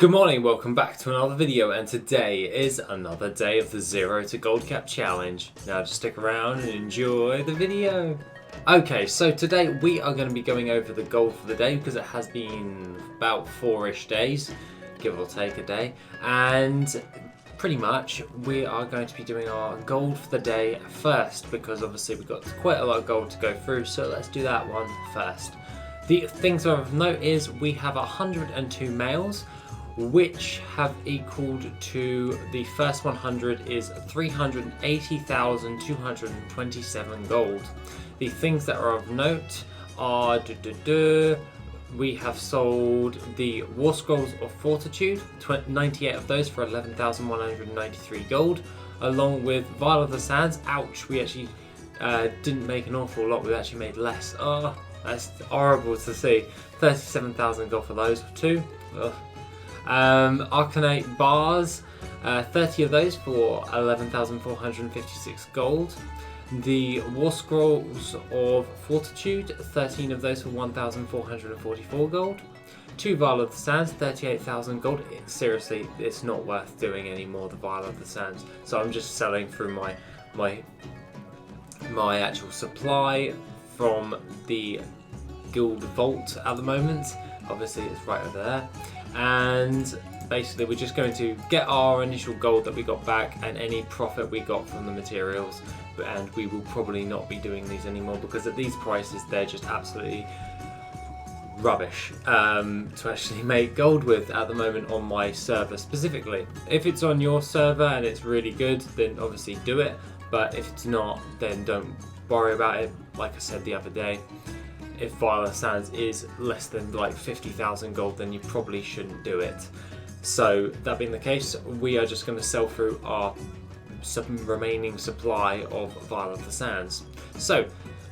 Good morning, welcome back to another video, and today is another day of the 0 to Gold Cap Challenge. Now just stick around and enjoy the video. Okay, so today we are going to be going over the gold for the day because it has been about 4-ish days, give or take a day, and pretty much we are going to be doing our gold for the day first because obviously we've got quite a lot of gold to go through, so let's do that one first. The things of note is we have 102 males, which have equaled to the first 100 is 380,227 gold. The things that are of note are we have sold the War Scrolls of Fortitude, 98 of those for 11,193 gold, along with Vial of the Sands. Ouch, we actually didn't make an awful lot, we actually made less. Oh, that's horrible to see. 37,000 gold for those two. Ugh. Arcanate bars, 30 of those for 11,456 gold. The War Scrolls of Fortitude, 13 of those for 1,444 gold. 2 Vial of the Sands, 38,000 gold. Seriously, it's not worth doing any more, the Vial of the Sands. So I'm just selling through my actual supply from the Guild Vault at the moment. Obviously it's right over there. And basically we're just going to get our initial gold that we got back and any profit we got from the materials, and we will probably not be doing these anymore because at these prices they're just absolutely rubbish to actually make gold with at the moment on my server specifically. If it's on your server and it's really good, then obviously do it, but if it's not, then don't worry about it. Like I said the other day, if Vial of Sands is less than like 50,000 gold, then you probably shouldn't do it. So that being the case, we are just going to sell through our remaining supply of Vial of the Sands. So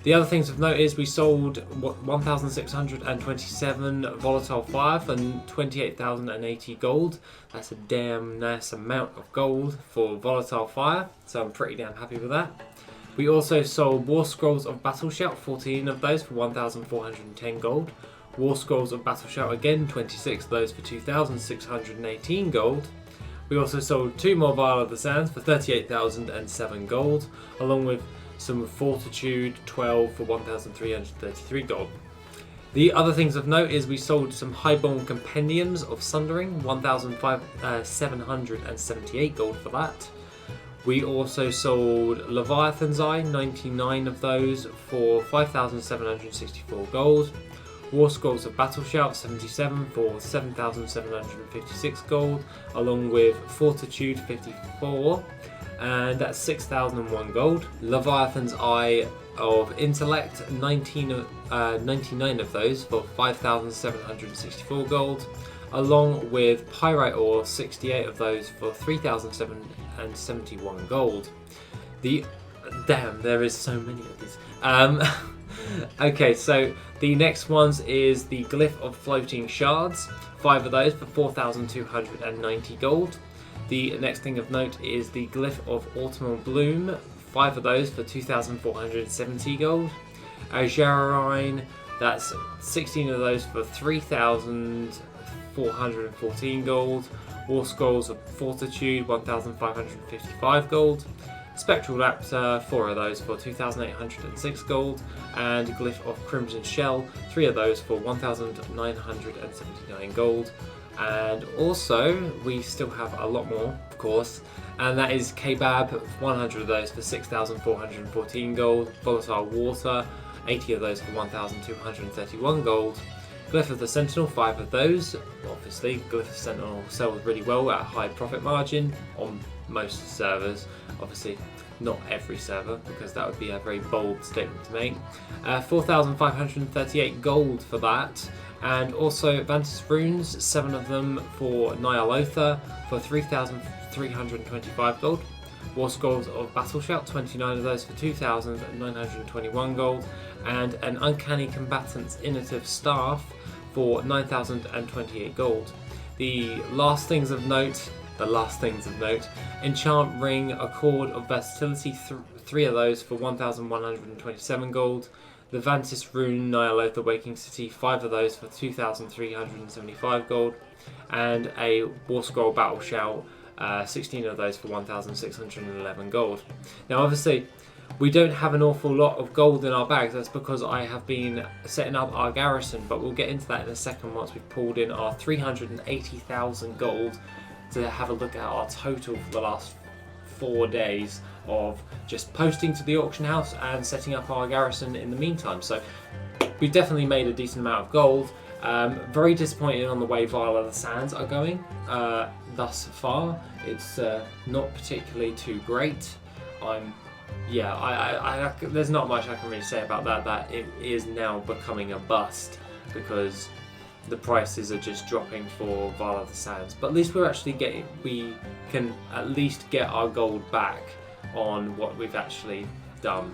the other things of note is we sold 1,627 volatile fire for 28,080 gold. That's a damn nice amount of gold for volatile fire, so I'm pretty damn happy with that. We also sold War Scrolls of Battle Shout, 14 of those for 1,410 gold. War Scrolls of Battle Shout again, 26 of those for 2,618 gold. We also sold 2 more Vial of the Sands for 38,007 gold, along with some Fortitude, 12 for 1,333 gold. The other things of note is we sold some Highborn Compendiums of Sundering, 1,778 gold for that. We also sold Leviathan's Eye, 99 of those for 5,764 gold. War Scrolls of Battle Shout, 77 for 7,756 gold, along with Fortitude, 54, and that's 6,001 gold. Leviathan's Eye of Intellect, 99 of those for 5,764 gold, along with Pyrite Ore, 68 of those for 3,771 gold. Damn, there is so many of these. Okay, so the next ones is the Glyph of Floating Shards, 5 of those for 4,290 gold. The next thing of note is the Glyph of Ultima Bloom, 5 of those for 2,470 gold. Azurine, that's 16 of those for 3,414 gold. War Scrolls of Fortitude, 1,555 gold. Spectral Raptor, 4 of those for 2,806 gold. And Glyph of Crimson Shell, 3 of those for 1,979 gold. And also, we still have a lot more, of course, and that is Kebab, 100 of those for 6,414 gold. Volatile Water, 80 of those for 1,231 gold. Glyph of the Sentinel, 5 of those. Obviously, Glyph of Sentinel sells really well at a high profit margin on most servers. Obviously, not every server, because that would be a very bold statement to make. 4,538 gold for that. And also Vantis Runes, 7 of them for Nyalotha for 3,325 gold. War Scrolls of Battle Shout, 29 of those for 2,921 gold. And an Uncanny Combatant's Innovative Staff for 9,028 gold. The last things of note, Enchant Ring, Accord of Versatility, 3 of those for 1,127 gold. the Vantis Rune Nyaloth the Waking City, 5 of those for 2,375 gold, and a War Scroll Battle Shout, 16 of those for 1,611 gold. Now obviously we don't have an awful lot of gold in our bags. That's because I have been setting up our garrison, but we'll get into that in a second once we've pulled in our 380,000 gold to have a look at our total for the last 4 days of just posting to the auction house and setting up our garrison in the meantime. So we've definitely made a decent amount of gold. Very disappointed on the way Vial of the Sands are going thus far. It's not particularly too great. There's not much I can really say about that. That it is now becoming a bust because the prices are just dropping for Vial of the Sands. But at least we can at least get our gold back on what we've actually done.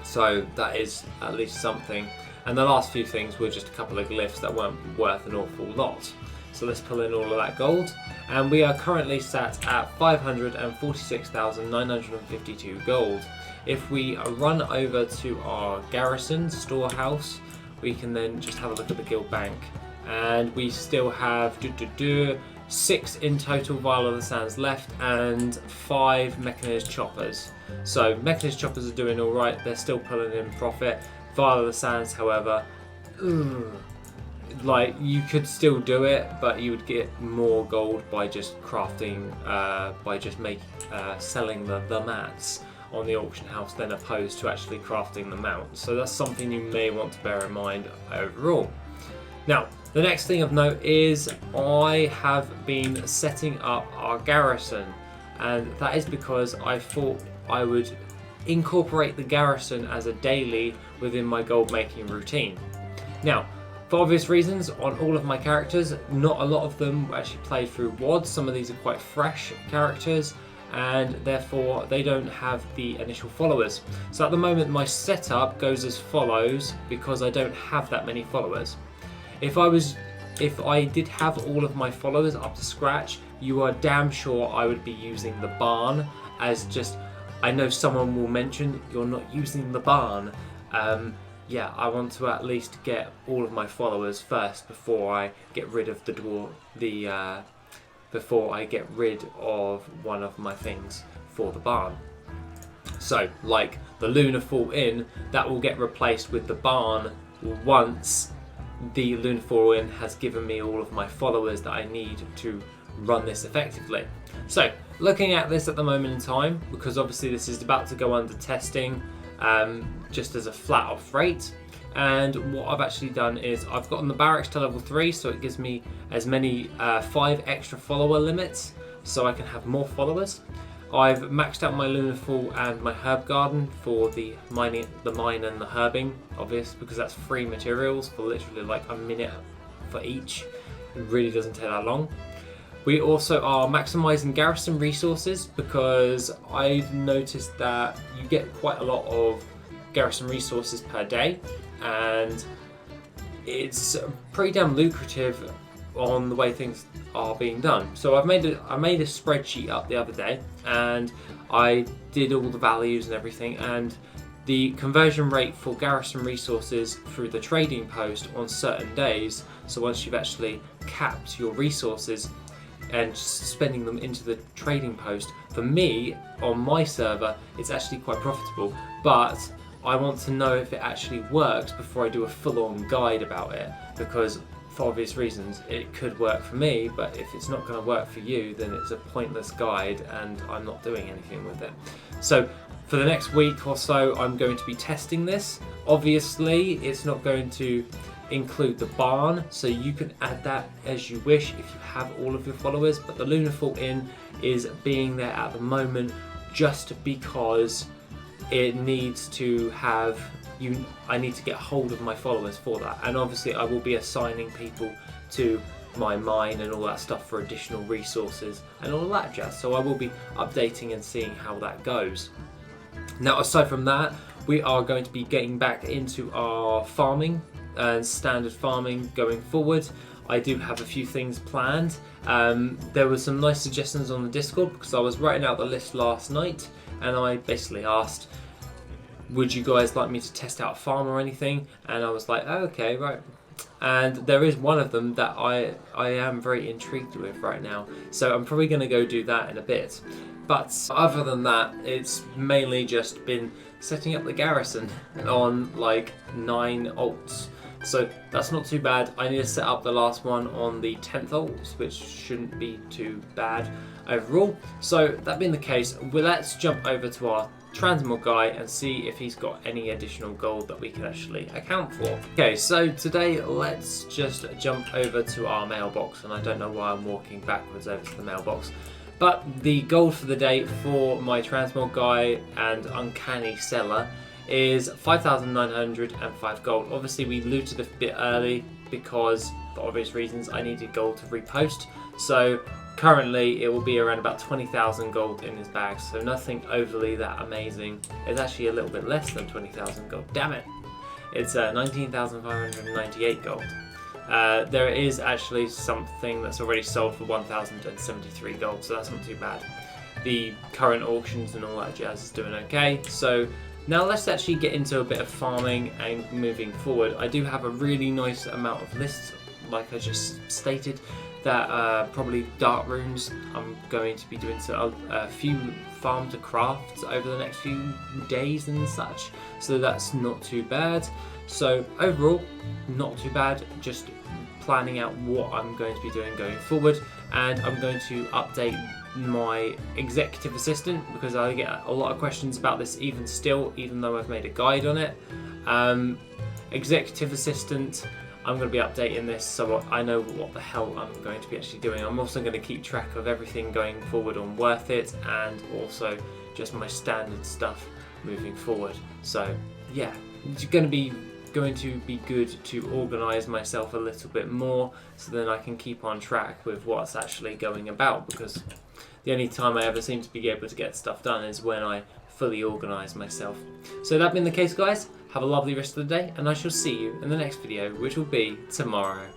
So that is at least something. And the last few things were just a couple of glyphs that weren't worth an awful lot. So let's pull in all of that gold. And we are currently sat at 546,952 gold. If we run over to our garrison storehouse, we can then just have a look at the guild bank. And we still have 6 in total Vial of the Sands left and 5 mechanized choppers. So mechanized choppers are doing alright, they're still pulling in profit. Vial of the Sands, however, like you could still do it, but you would get more gold by just crafting, selling the mats on the auction house than opposed to actually crafting the mount. So that's something you may want to bear in mind overall. Now, the next thing of note is I have been setting up our garrison, and that is because I thought I would incorporate the garrison as a daily within my gold making routine. Now, for obvious reasons, on all of my characters, not a lot of them actually play through WoD. Some of these are quite fresh characters, and therefore they don't have the initial followers. So at the moment my setup goes as follows because I don't have that many followers. If I did have all of my followers up to scratch, you are damn sure I would be using the barn as just, I know someone will mention you're not using the barn. Yeah, I want to at least get all of my followers first before I get rid of before I get rid of one of my things for the barn. So, like the Lunar Fall Inn, that will get replaced with the barn once the Lunar Fall Inn has given me all of my followers that I need to run this effectively. So, looking at this at the moment in time, because obviously this is about to go under testing, just as a flat off rate, and what I've actually done is I've gotten the barracks to level 3, so it gives me as many 5 extra follower limits, so I can have more followers. I've maxed out my Lunar Fall and my herb garden for the mine and the herbing, obvious, because that's free materials for literally like a minute for each. It really doesn't take that long. We also are maximising garrison resources because I've noticed that you get quite a lot of garrison resources per day, and it's pretty damn lucrative on the way things are being done. So I made a spreadsheet up the other day, and I did all the values and everything, and the conversion rate for garrison resources through the trading post on certain days, so once you've actually capped your resources and spending them into the trading post, for me on my server it's actually quite profitable, but I want to know if it actually works before I do a full-on guide about it, because for obvious reasons it could work for me, but if it's not going to work for you, then it's a pointless guide and I'm not doing anything with it. So for the next week or so I'm going to be testing this. Obviously it's not going to include the barn, so you can add that as you wish if you have all of your followers, but the Lunar Fall Inn is being there at the moment just because it needs to have I need to get hold of my followers for that, and obviously I will be assigning people to my mine and all that stuff for additional resources and all that jazz, so I will be updating and seeing how that goes. Now aside from that, we are going to be getting back into our farming and standard farming going forward. I do have a few things planned. There were some nice suggestions on the Discord because I was writing out the list last night, and I basically asked, would you guys like me to test out a farm or anything? And I was like, oh, okay, right. And there is one of them that I am very intrigued with right now, so I'm probably going to go do that in a bit. But other than that, it's mainly just been setting up the Garrison on like 9 alts. So that's not too bad. I need to set up the last one on the 10th alts, which shouldn't be too bad overall. So that being the case, well, let's jump over to our transmog guy and see if he's got any additional gold that we can actually account for. Okay, so today let's just jump over to our mailbox, and I don't know why I'm walking backwards over to the mailbox. But the gold for the day for my transmog guy and uncanny seller is 5,905 gold. Obviously we looted a bit early because, for obvious reasons, I needed gold to repost. So currently it will be around about 20,000 gold in his bag, so nothing overly that amazing. It's actually a little bit less than 20,000 gold, damn it. It's 19,598 gold. There is actually something that's already sold for 1,073 gold, so that's not too bad. The current auctions and all that jazz is doing okay. So now let's actually get into a bit of farming and moving forward. I do have a really nice amount of lists, like I just stated, that probably dark runes I'm going to be doing a few farm to crafts over the next few days and such, so that's not too bad. So overall, not too bad, just planning out what I'm going to be doing going forward, and I'm going to update my executive assistant because I get a lot of questions about this even though I've made a guide on it. Executive assistant, I'm going to be updating this so I know what the hell I'm going to be actually doing. I'm also going to keep track of everything going forward on Worth It, and also just my standard stuff moving forward. So yeah, it's going to be good to organise myself a little bit more, so then I can keep on track with what's actually going about, because the only time I ever seem to be able to get stuff done is when I fully organise myself. So that being the case, guys, have a lovely rest of the day, and I shall see you in the next video, which will be tomorrow.